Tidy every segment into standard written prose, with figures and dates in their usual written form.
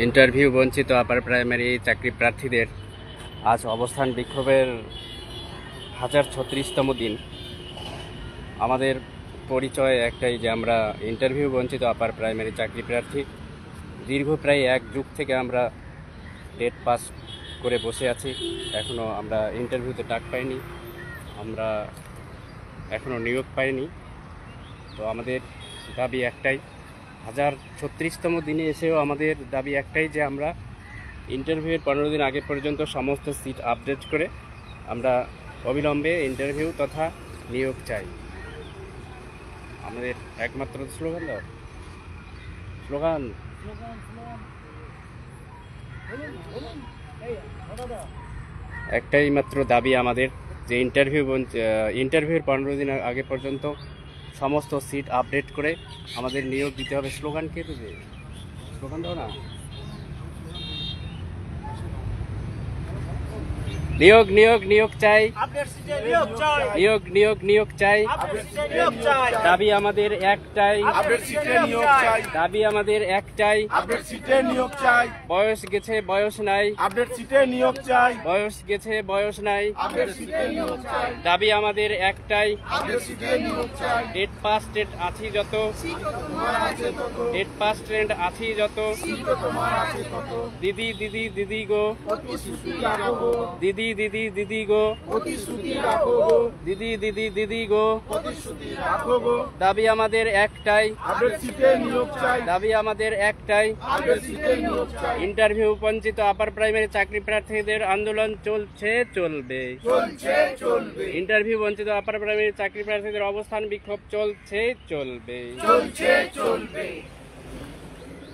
Interview বঞ্চিত upper primary চাকরি প্রার্থীদের আজ অবস্থান বিক্ষোভের 1036তম দিন। আমাদের পরিচয় একটাই যে আমরা ইন্টারভিউ বঞ্চিত আপার প্রাইমারি চাকরি প্রার্থী। দীর্ঘ প্রায় 1 যুগ থেকে আমরা টেট পাস করে বসে আছি, এখনও আমরা ইন্টারভিউতে ডাক পাইনি, আমরা এখনও নিয়োগ পাইনি। তো আমাদের দাবি একটাই, 1036তম দিনে এসেও আমাদের দাবি একটাই যে আমরা ইন্টারভিউয়ের 15 দিন আগে পর্যন্ত সমস্ত সিট আপডেট করে আমরা অবিলম্বে ইন্টারভিউ তথা নিয়োগ চাই। আমাদের একমাত্র স্লোগান একটাই মাত্র দাবি আমাদের, যে ইন্টারভিউয়ের 15 দিন আগে পর্যন্ত সমস্ত সিট আপডেট করে আমাদের নিয়োগ দিতে হবে। স্লোগান কে দেবে? স্লোগান দাও না। নিয়োগ নিয়োগ নিয়োগ চাই, নিয়োগ নিয়োগ নিয়োগ চাই। দাবি আমাদের একটাই, দাবি আমাদের একটাই। বয়স গেছে বয়স নাই, বয়স গেছে বয়স নাই। দাবি আমাদের একটাই, টেট পাস টেট আছি যত, টেট পাস ট্রেন্ড আছি যত। দিদি দিদি দিদি গো, দিদি দিদি দিদি গো, দিদি দিদি দিদি গো। দাবি আমাদের একটাই, দাবি আমাদের একটাই। ইন্টারভিউ বঞ্চিত আপার প্রাইমারি চাকরি প্রার্থীদের আন্দোলন চলছে চলবে, ইন্টারভিউ বঞ্চিত আপার প্রাইমারি চাকরি প্রার্থীদের অবস্থান বিক্ষোভ চলছে চলবে।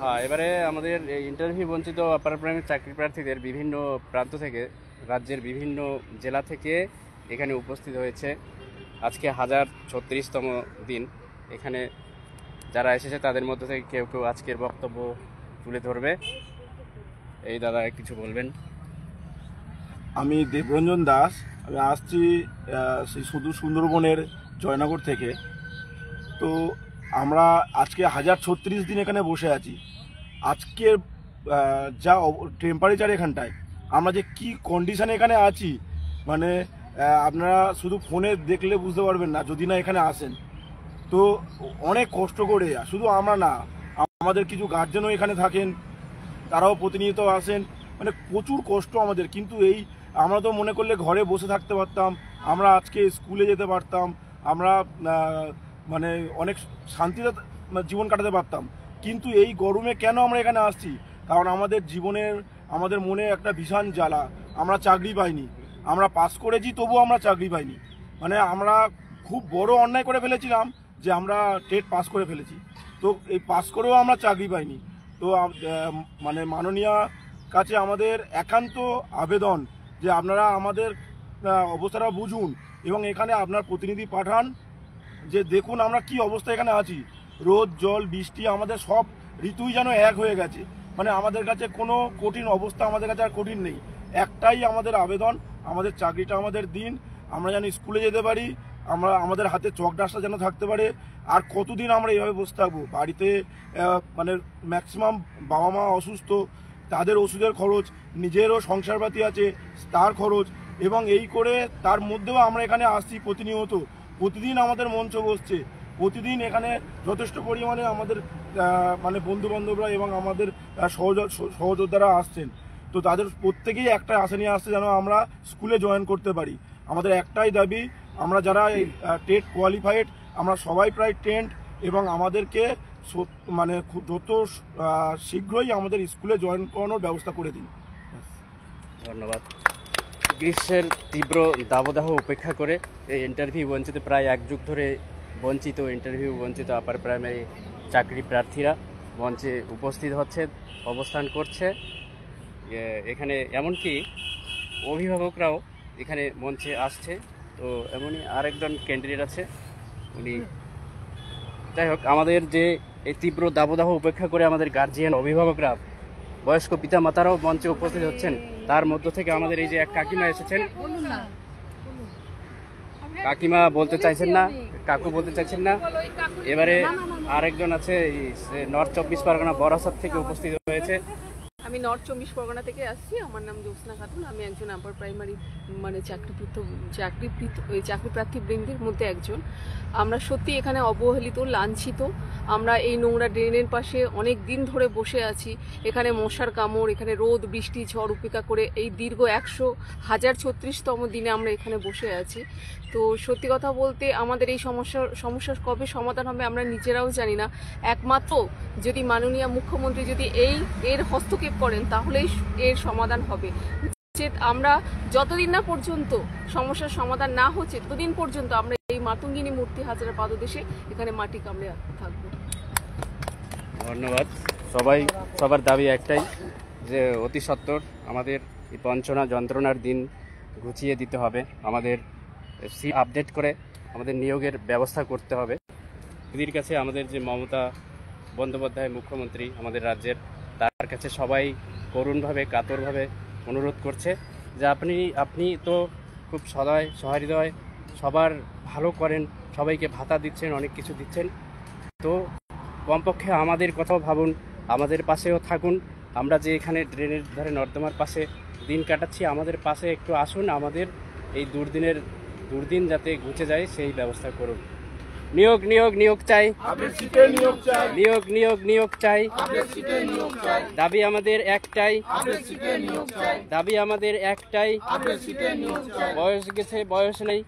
হ্যাঁ, এবারে আমাদের ইন্টারভিউ বঞ্চিত আপার প্রাইমারি চাকরি প্রার্থীদের বিভিন্ন প্রান্ত থেকে, রাজ্যের বিভিন্ন জেলা থেকে এখানে উপস্থিত হয়েছে। আজকে 1036তম দিন। এখানে যারা এসেছে তাদের মধ্যে থেকে কেউ কেউ আজকের বক্তব্য তুলে ধরবে। এই দাদা কিছু বলবেন? আমি দেবরঞ্জন দাস, আমি আসছি সেই সুন্দরবনের জয়নগর থেকে। তো আমরা আজকে 1036 দিন এখানে বসে আছি। আজকের যা টেম্পারেচার এখানটায়, আমরা যে কি কন্ডিশনে এখানে আছি, মানে আপনারা শুধু ফোনে দেখলে বুঝতে পারবেন না যদি না এখানে আসেন। তো অনেক কষ্ট করে, শুধু আমরা না, আমাদের কিছু গার্জেনও এখানে থাকেন, তারাও প্রতিনিয়ত আসেন। মানে প্রচুর কষ্ট আমাদের। কিন্তু এই আমরা তো মনে করলে ঘরে বসে থাকতে পারতাম, আমরা আজকে স্কুলে যেতে পারতাম, আমরা মানে অনেক শান্তিতে জীবন কাটাতে পারতাম। কিন্তু এই গরমে কেন আমরা এখানে আসছি? কারণ আমাদের জীবনের, আমাদের মনে একটা ভীষণ জ্বালা। আমরা চাকরি পাইনি, আমরা পাস করেছি তবুও আমরা চাকরি পাইনি। মানে আমরা খুব বড় অন্যায় করে ফেলেছিলাম যে আমরা টেট পাস করে ফেলেছি, তো এই পাস করেও আমরা চাকরি পাইনি। তো মানে মাননীয় কাছে আমাদের একান্ত আবেদন যে আপনারা আমাদের অবস্থাটা বুঝুন এবং এখানে আপনার প্রতিনিধি পাঠান, যে দেখুন আমরা কি অবস্থা এখানে আছি। রোদ জল বৃষ্টি, আমাদের সব ঋতুই যেন এক হয়ে গেছে। মানে আমাদের কাছে কোনো কঠিন অবস্থা আমাদের কাছে আর কঠিন নেই। একটাই আমাদের আবেদন, আমাদের চাকরিটা আমাদের দিন, আমরা যেন স্কুলে যেতে পারি, আমরা আমাদের হাতে চক ডাস্টার যেন থাকতে পারে। আর কতদিন আমরা এইভাবে বসে থাকবো? বাড়িতে মানে ম্যাক্সিমাম বাবা মা অসুস্থ, তাদের ওষুধের খরচ, নিজেরও সংসারপাতি আছে তার খরচ, এবং এই করে তার মধ্যেও আমরা এখানে আসছি প্রতিনিয়ত। প্রতিদিন আমাদের মঞ্চ বসছে, প্রতিদিন এখানে যথেষ্ট পরিমাণে আমাদের মানে বন্ধু বান্ধবরা এবং আমাদের সহযোদ্ধারা আসছেন। তো তাদের প্রত্যেকেই একটা আশা নিয়ে আসছে যেন আমরা স্কুলে জয়েন করতে পারি। আমাদের একটাই দাবি, আমরা যারা টেট কোয়ালিফাইড, আমরা সবাই প্রায় টেন্ট, এবং আমাদেরকে মানে যত শীঘ্রই আমাদের স্কুলে জয়েন করানোর ব্যবস্থা করে দিন। ধন্যবাদ। গ্রীষ্মের তীব্র দাবদাহ উপেক্ষা করে এই ইন্টারভিউ বঞ্চিত, প্রায় 1 যুগ ধরে বঞ্চিত ইন্টারভিউ বঞ্চিত আপার প্রাইমারি চাকরি প্রার্থীরা মঞ্চে উপস্থিত হচ্ছে, অবস্থান করছে। এখানে এমনকি অভিভাবকরাও এখানে মঞ্চে আসছে। তো এমনই আরেকজন ক্যান্ডিডেট আছে, উনি, যাই হোক, আমাদের যে এই তীব্র দাবদাহ উপেক্ষা করে আমাদের গার্জিয়ান, অভিভাবকরা, বয়স্ক পিতা মাতারাও মঞ্চে উপস্থিত হচ্ছেন। তার মধ্য থেকে আমাদের এই যে এক কাকিমা এসেছেন, কাকিমা বলতে চাইছেন না, কাকু বলতে চাইছেন না। এবারে আরেকজন আছে, নর্থ 24 পরগনা বরাসত থেকে উপস্থিত হয়েছে। আমি নর্থ 24 পরগনা থেকে আসছি। আমার নাম জ্যোৎস্না খাতুন। আমি একজন আপার প্রাইমারি মানে চাকরি প্রার্থী বৃন্দের মধ্যে একজন। আমরা সত্যি এখানে অবহেলিত, লাঞ্ছিত। আমরা এই নোংরা ড্রেনের পাশে অনেক দিন ধরে বসে আছি। এখানে মশার কামড়, এখানে রোদ বৃষ্টি ঝড় উপেক্ষা করে এই দীর্ঘ 1036তম দিনে আমরা এখানে বসে আছি। তো সত্যি কথা বলতে আমাদের এই সমস্যার কবে সমাধান হবে আমরা নিজেরাও জানি না। একমাত্র যদি মাননীয় মুখ্যমন্ত্রী যদি এর হস্তক্ষেপ করেন তাহলেই এর সমাধান হবে। আমরা যতদিন না পর্যন্ত সমস্যার সমাধান না হচ্ছে ততদিন পর্যন্ত আমরা এই মাতঙ্গিনী মূর্তি হাজারা পাদদেশে এখানে মাটি কামড়ে থাকবো। ধন্যবাদ। সবার দাবি একটাই যে অতি সত্বর আমাদের এই বঞ্চনা যন্ত্রণার দিন ঘুচিয়ে দিতে হবে, আমাদের আপডেট করে আমাদের নিয়োগের ব্যবস্থা করতে হবে। দিদির কাছে আমাদের যে মমতা বন্দ্যোপাধ্যায় মুখ্যমন্ত্রী আমাদের রাজ্যের, তার কাছে সবাই করুণভাবে কাতরভাবে অনুরোধ করছে যে আপনি তো খুব সহৃদয়, সবার ভালো করেন, সবাইকে ভাতা দিচ্ছেন, অনেক কিছু দিচ্ছেন, তো কমপক্ষে আমাদের কথাও ভাবুন, আমাদের পাশেও থাকুন। আমরা যে এখানে ড্রেনের ধারে নর্দমার পাশে দিন কাটাচ্ছি, আমাদের পাশে একটু আসুন, আমাদের এই দুর্দিন যাতে ঘুচে যায় সেই ব্যবস্থা করুন। নিয়োগ চাই, নিয়োগ চাই। দাবি আমাদের একটাই, বয়স গেছে, বয়স নেই।